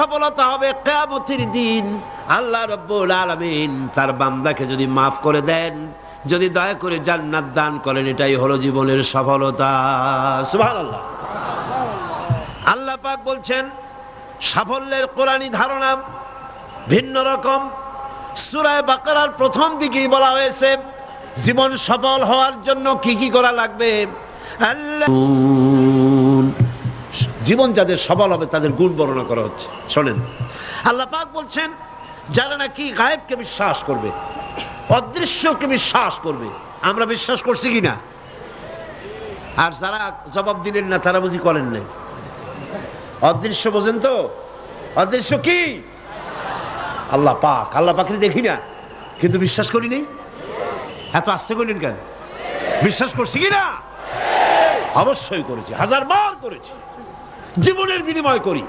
সফলতা হবে কিয়ামতের দিন। আল্লাহ রাব্বুল আলামিন তার বান্দাকে যদি মাফ করে দেন, যদি দয়া করে জান্নাত দান করেন, এটাই হলো জীবনের সফলতা। সুবহানাল্লাহ। আল্লাহ পাক বলছেন সাফল্যের কোরআনী ধারণা ভিন্ন রকম। সূরা বাকারার প্রথম দিকেই বলা হয়েছে জীবন সফল হওয়ার জন্য কি কি করা লাগবে। আল্লাহ জীবন যাদের সফল হবে তাদের গুণ বর্ণনা করা হচ্ছে। শোনেন, আল্লাহ পাক বলছেন যারা নাকি গায়েবকে বিশ্বাস করবে, অদৃশ্যকে বিশ্বাস করবে। আমরা বিশ্বাস করছি কিনা? আর যারা জবাব দিলেন না তারা বুঝি করেন নাই। অদৃশ্য বোঝেন তো? অদৃশ্য কি? আল্লাহ পাক। আল্লাহ পাকের দেখি না কিন্তু বিশ্বাস করি নাই। এত আস্তে করলেন কেন? বিশ্বাস করছি কিনা? অবশ্যই করেছি, হাজার বার করেছি, জীবনের বিনিময় করি।